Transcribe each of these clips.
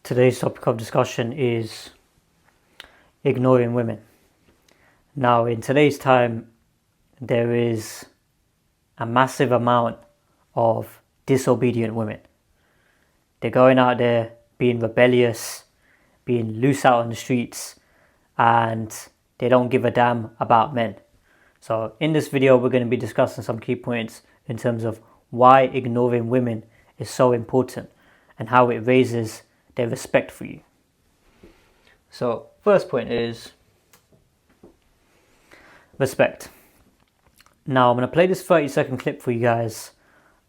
Today's topic of discussion is ignoring women. Now, in today's time, there is a massive amount of disobedient women. They're going out there being rebellious, being loose out on the streets, and they don't give a damn about men. So in this video, we're going to be discussing some key points in terms of why ignoring women is so important and how it raises their respect for you. So first point is respect. Now I'm going to play this 30-second clip for you guys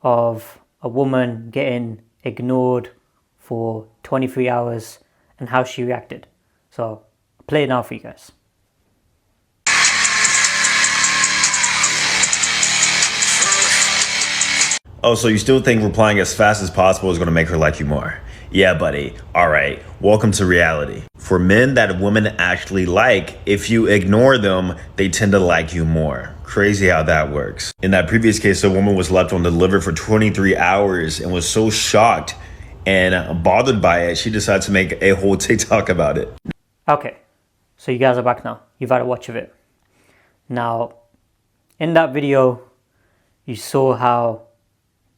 of a woman getting ignored for 23 hours and how she reacted. So I'll play it now for you guys. Oh, so you still think replying as fast as possible is going to make her like you more? Yeah, buddy. All right. Welcome to reality. For men that women actually like, if you ignore them, they tend to like you more. Crazy how that works. In that previous case, a woman was left on the liver for 23 hours and was so shocked and bothered by it, she decided to make a whole TikTok about it. Okay, so you guys are back now. You've had a watch of it. Now, in that video, you saw how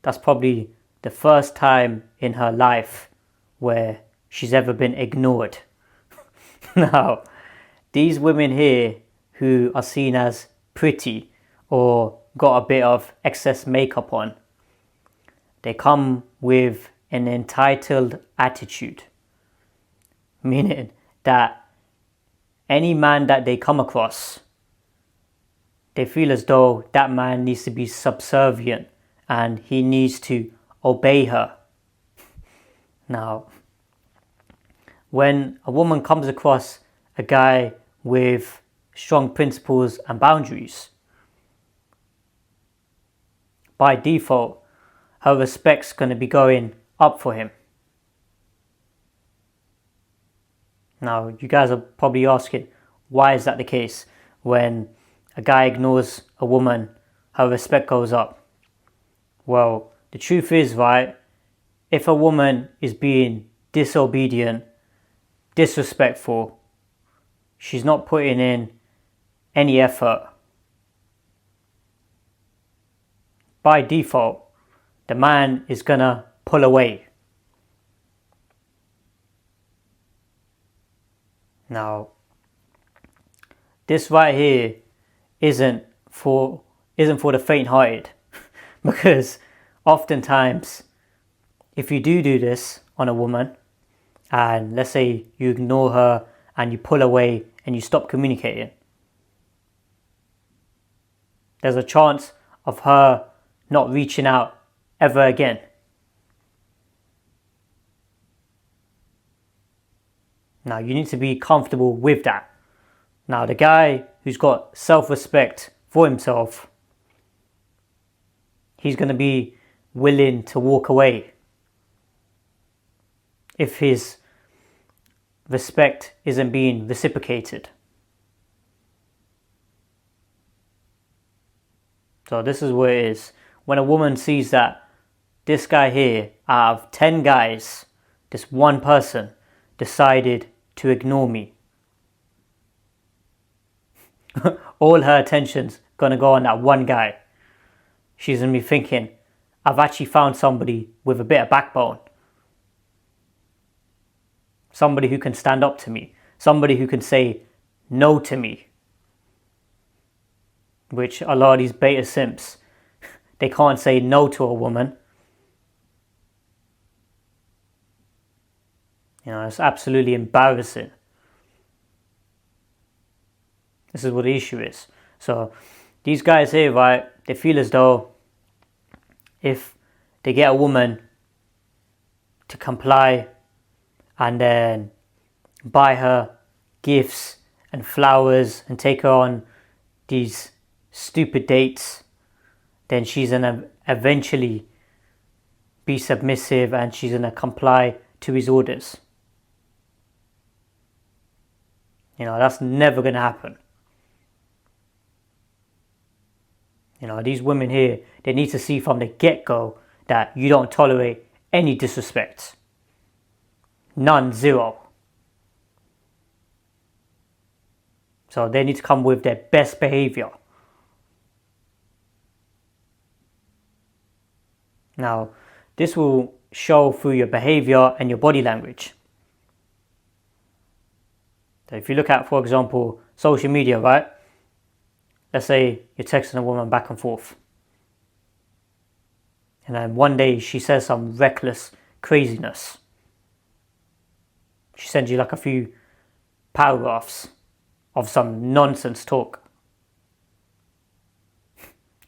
that's probably the first time in her life where she's ever been ignored. Now, these women here who are seen as pretty or got a bit of excess makeup on, they come with an entitled attitude, meaning that any man that they come across, they feel as though that man needs to be subservient and he needs to obey her. Now, when a woman comes across a guy with strong principles and boundaries, by default, her respect's going to be going up for him. Now, you guys are probably asking, why is that the case? When a guy ignores a woman, her respect goes up. Well, the truth is, right, if a woman is being disobedient, disrespectful, she's not putting in any effort, by default, the man is gonna pull away. Now, this right here isn't for the faint-hearted. Because oftentimes, if you do this on a woman, and let's say you ignore her and you pull away and you stop communicating, there's a chance of her not reaching out ever again. Now, you need to be comfortable with that. Now, the guy who's got self-respect for himself, he's going to be willing to walk away if his respect isn't being reciprocated. So this is what it is. When a woman sees that this guy here, out of 10 guys, this one person decided to ignore me, all her attention's going to go on that one guy. She's going to be thinking, I've actually found somebody with a bit of backbone. Somebody who can stand up to me. Somebody who can say no to me. Which a lot of these beta simps, they can't say no to a woman. You know, it's absolutely embarrassing. This is what the issue is. So, these guys here, right, they feel as though if they get a woman to comply and then buy her gifts and flowers and take her on these stupid dates, then she's going to eventually be submissive and she's going to comply to his orders. You know, that's never going to happen. You know, these women here, they need to see from the get-go that you don't tolerate any disrespect. None, zero. So they need to come with their best behavior. Now, this will show through your behavior and your body language. So if you look at, for example, social media, right? Let's say you're texting a woman back and forth. And then one day she says some reckless craziness. She sends you like a few paragraphs of some nonsense talk.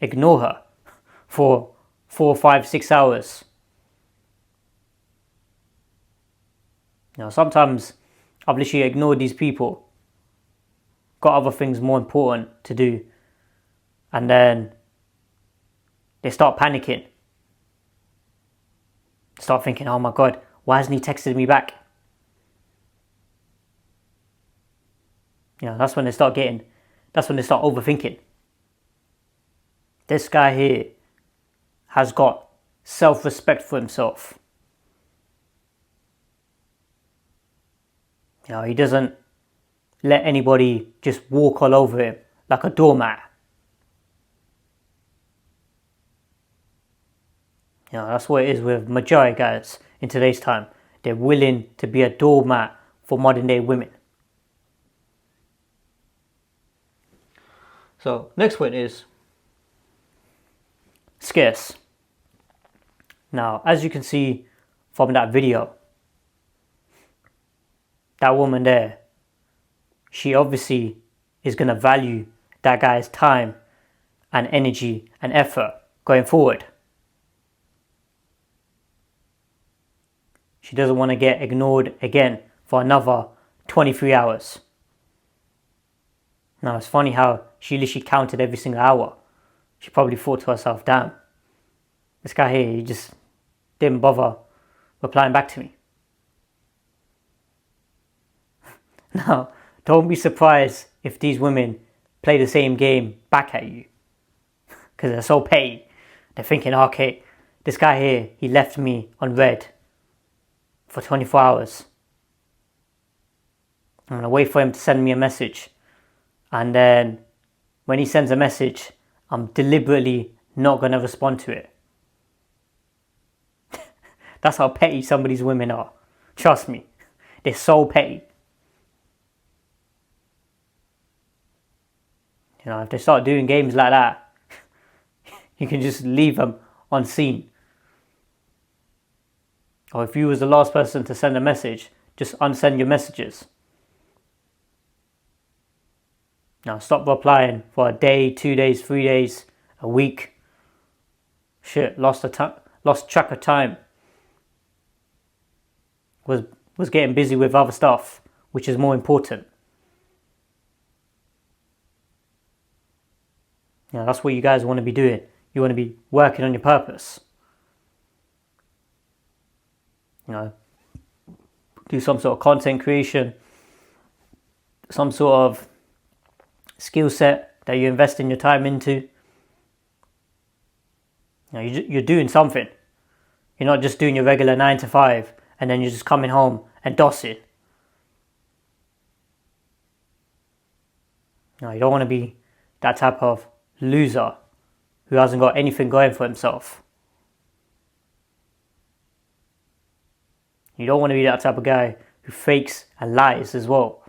Ignore her for 4, 5, 6 hours. Now, sometimes I've literally ignored these people, got other things more important to do, and then they start panicking. Start thinking, oh my God, why hasn't he texted me back? That's when they start overthinking. This guy here has got self-respect for himself. He doesn't let anybody just walk all over him like a doormat. That's what it is with majority guys in today's time. They're willing to be a doormat for modern day women. So next one is scarce. Now, as you can see from that video, that woman there, she obviously is going to value that guy's time and energy and effort going forward. She doesn't want to get ignored again for another 23 hours. Now, it's funny how she literally counted every single hour. She probably thought to herself, damn, this guy here, he just didn't bother replying back to me. Now, don't be surprised if these women play the same game back at you. Because they're so petty. They're thinking, okay, this guy here, he left me on red for 24 hours. I'm going to wait for him to send me a message. And then when he sends a message, I'm deliberately not going to respond to it. That's how petty some of these women are. Trust me. They're so petty. If they start doing games like that, you can just leave them unseen. Or if you was the last person to send a message, just unsend your messages. Now stop replying for a day, 2 days, 3 days, a week. Shit, lost track of time. Was getting busy with other stuff, which is more important. That's what you guys want to be doing. You want to be working on your purpose. Do some sort of content creation, some sort of skill set that you're investing your time into. You're doing something. You're not just doing your regular 9 to 5 and then you're just coming home and dossing. You don't want to be that type of loser who hasn't got anything going for himself. You don't want to be that type of guy who fakes and lies as well.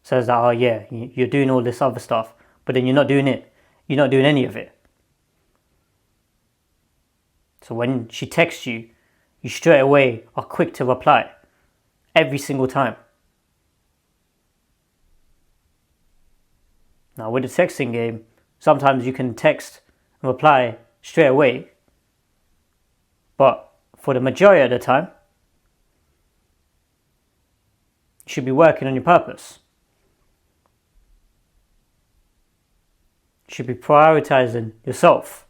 Says that, oh yeah, you're doing all this other stuff, but then you're not doing it. You're not doing any of it. So when she texts you, you straight away are quick to reply. Every single time. Now with the texting game, sometimes you can text and reply straight away. But for the majority of the time, you should be working on your purpose. You should be prioritizing yourself.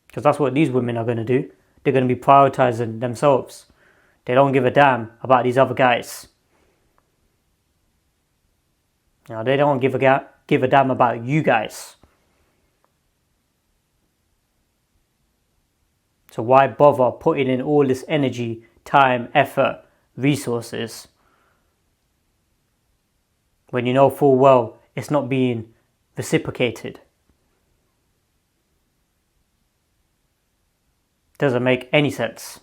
Because that's what these women are going to do. They're going to be prioritizing themselves. They don't give a damn about these other guys. They don't give a damn about you guys. So why bother putting in all this energy time, effort, resources, when you know full well it's not being reciprocated? Doesn't make any sense.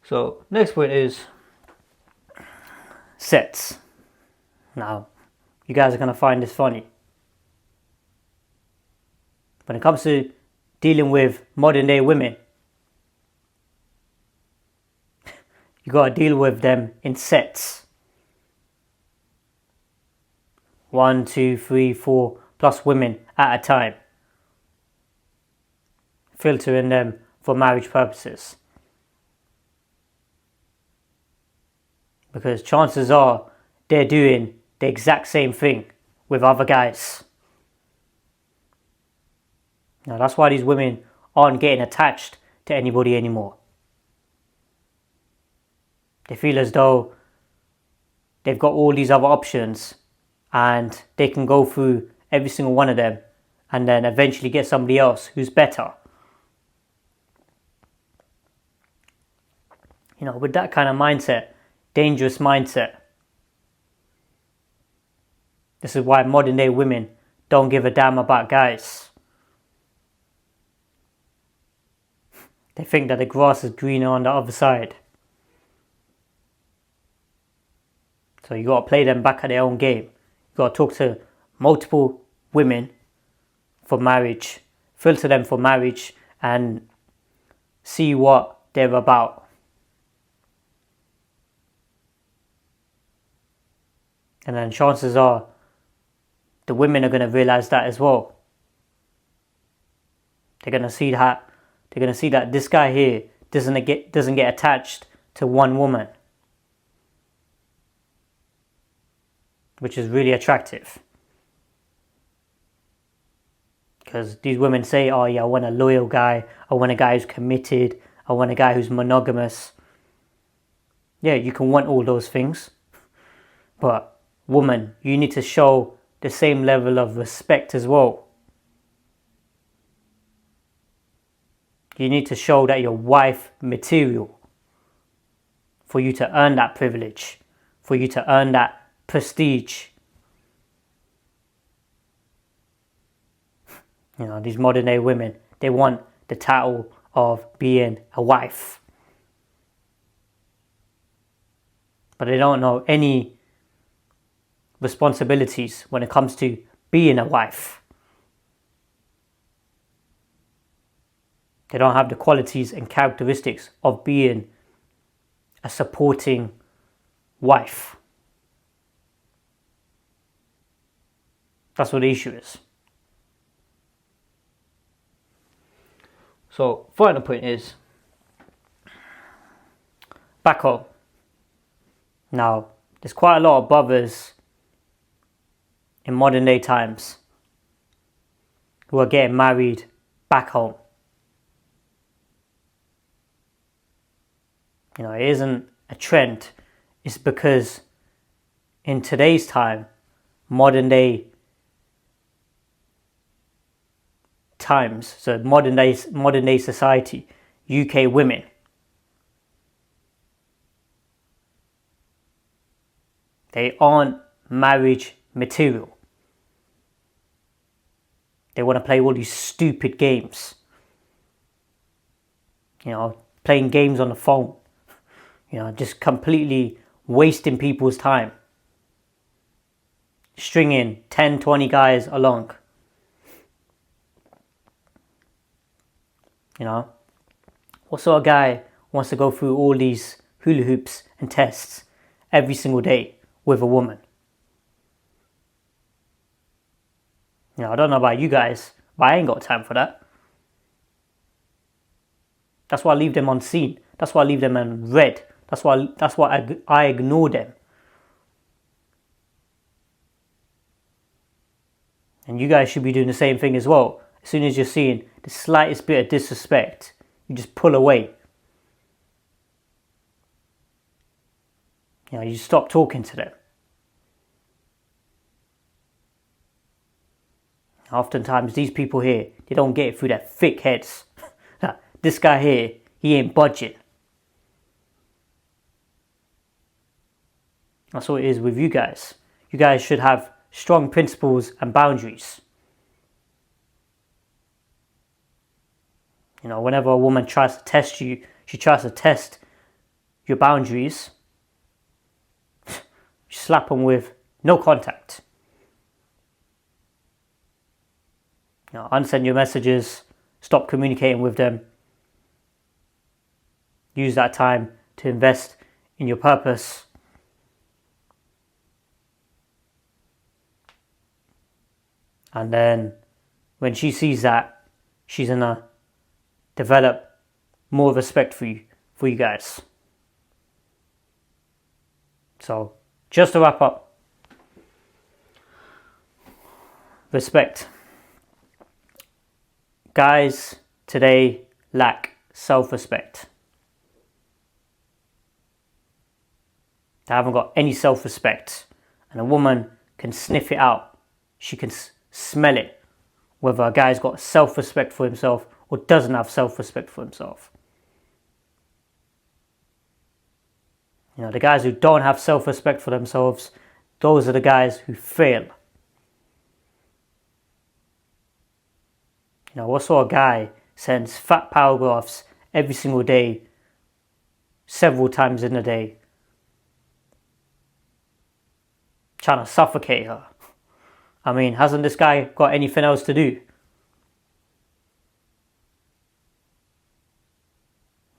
So next point is sets. Now, you guys are going to find this funny. When it comes to dealing with modern day women, you got to deal with them in sets. 1, 2, 3, 4 plus women at a time. Filtering them for marriage purposes. Because chances are they're doing the exact same thing with other guys. Now that's why these women aren't getting attached to anybody anymore. They feel as though they've got all these other options and they can go through every single one of them and then eventually get somebody else who's better. You know, with that kind of mindset, dangerous mindset, this is why modern day women don't give a damn about guys. They think that the grass is greener on the other side. So you got to play them back at their own game. You got to talk to multiple women for marriage, filter them for marriage, and see what they're about. And then chances are the women are going to realize that as well. They're going to see that this guy here doesn't get attached to one woman, which is really attractive. Because these women say, oh yeah, I want a loyal guy, I want a guy who's committed, I want a guy who's monogamous. Yeah, you can want all those things, but woman, you need to show the same level of respect as well. You need to show that you're wife material for you to earn that privilege, for you to earn that prestige. You know, these modern day women, they want the title of being a wife, but they don't know any responsibilities when it comes to being a wife. They don't have the qualities and characteristics of being a supporting wife. That's what the issue is. So, final point is back home. Now, there's quite a lot of brothers in modern day times who are getting married back home. You know, it isn't a trend. It's because in today's time, modern day times, so modern day society, UK women, they aren't marriage material. They want to play all these stupid games. You know, playing games on the phone. You know, just completely wasting people's time. Stringing 10, 20 guys along. You know, what sort of guy wants to go through all these hula hoops and tests every single day with a woman? You know, I don't know about you guys, but I ain't got time for that. That's why I leave them unseen. That's why I leave them in red. That's why I ignore them. And you guys should be doing the same thing as well. As soon as you're seeing the slightest bit of disrespect, you just pull away. You know, you stop talking to them. Oftentimes these people here, they don't get it through their thick heads that this guy here, he ain't budging. That's what it is with you guys. You guys should have strong principles and boundaries. You know, whenever a woman tries to test you, she tries to test your boundaries. You slap them with no contact. You know, unsend your messages, stop communicating with them. Use that time to invest in your purpose. And then when she sees that, she's gonna develop more respect for you guys. So, just to wrap up, respect. Guys today lack self-respect. They haven't got any self-respect, and a woman can sniff it out. She can smell it, whether a guy's got self-respect for himself or doesn't have self-respect for himself. You know, the guys who don't have self-respect for themselves, those are the guys who fail. You know, what sort of guy sends fat paragraphs every single day, several times in a day, trying to suffocate her? I mean, hasn't this guy got anything else to do?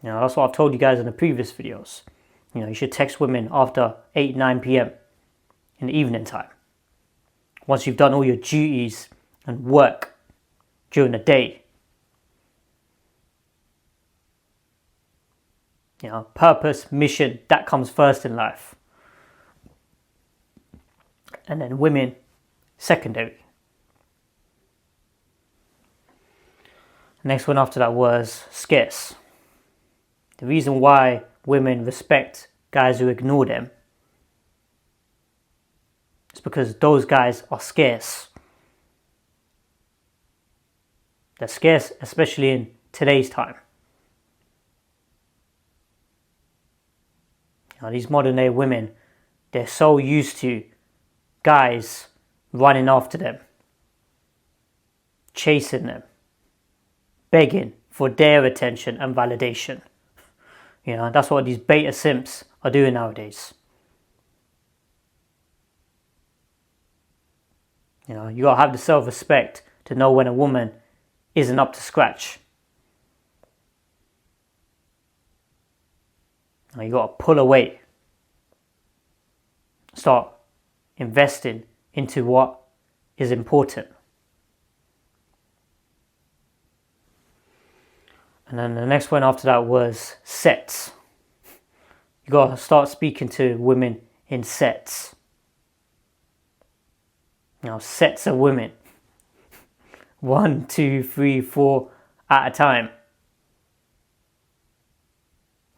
You know, that's what I've told you guys in the previous videos. You know, you should text women after 8, 9 p.m. in the evening time. Once you've done all your duties and work during the day. You know, purpose, mission, that comes first in life. And then women, secondary. Next one after that was scarce. The reason why women respect guys who ignore them is because those guys are scarce. They're scarce, especially in today's time. You know, these modern day women, they're so used to guys running after them, chasing them, begging for their attention and validation. You know, that's what these beta simps are doing nowadays. You know, you gotta have the self-respect to know when a woman isn't up to scratch. You know, you gotta pull away. Start investing into what is important. And then the next one after that was sets. You gotta start speaking to women in sets. You know, sets of women. 1, 2, 3, 4 at a time.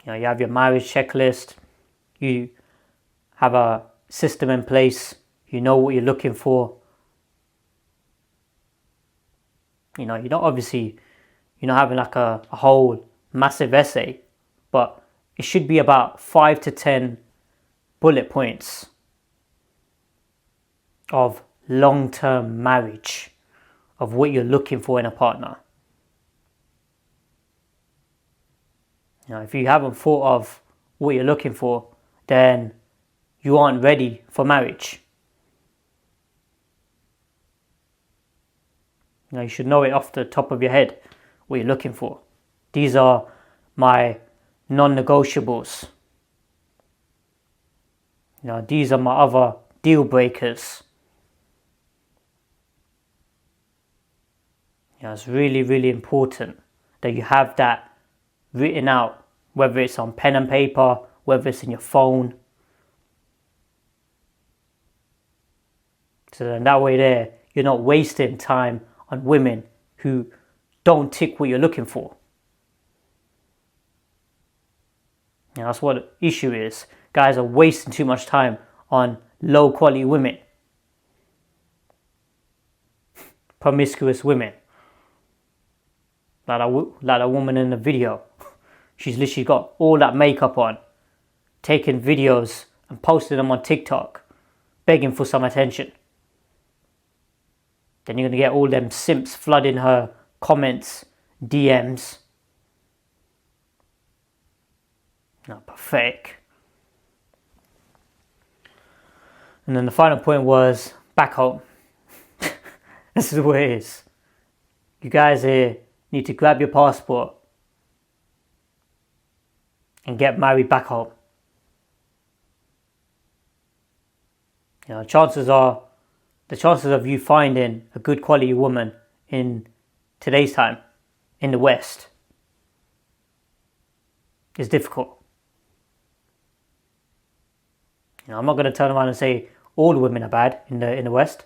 You know, you have your marriage checklist. You have a system in place. You know what you're looking for. You know, you're not having like a whole massive essay, but it should be about 5 to 10 bullet points of long-term marriage, of what you're looking for in a partner. You know, if you haven't thought of what you're looking for, then you aren't ready for marriage. You know, you should know it off the top of your head what you're looking for. These are my non-negotiables. You know, these are my other deal breakers. You know, it's really, really important that you have that written out, whether it's on pen and paper, whether it's in your phone. So then that way there, you're not wasting time on women who don't tick what you're looking for. You know, that's what the issue is. Guys are wasting too much time on low quality women. Promiscuous women. like that woman in the video. She's literally got all that makeup on, taking videos and posting them on TikTok, begging for some attention. Then you're going to get all them simps flooding her comments, DMs. Not pathetic. And then the final point was back home. This is what it is. You guys here need to grab your passport and get married back home. You know, the chances of you finding a good quality woman in today's time in the West is difficult. You know, I'm not going to turn around and say all women are bad in the West,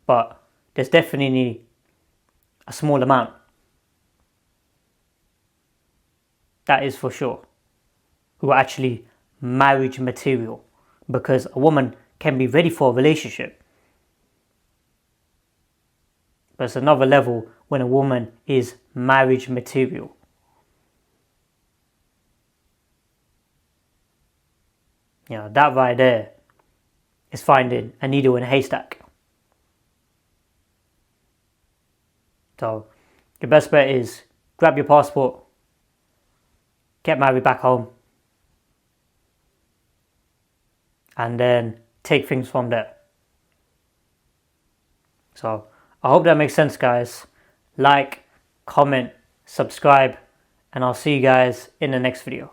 but there's definitely a small amount. That is for sure. Who are actually marriage material, because a woman can be ready for a relationship, but it's another level when a woman is marriage material. You know, that right there is finding a needle in a haystack. So your best bet is grab your passport, get married back home, and then take things from there. So I hope that makes sense, guys. Like, comment, subscribe, and I'll see you guys in the next video.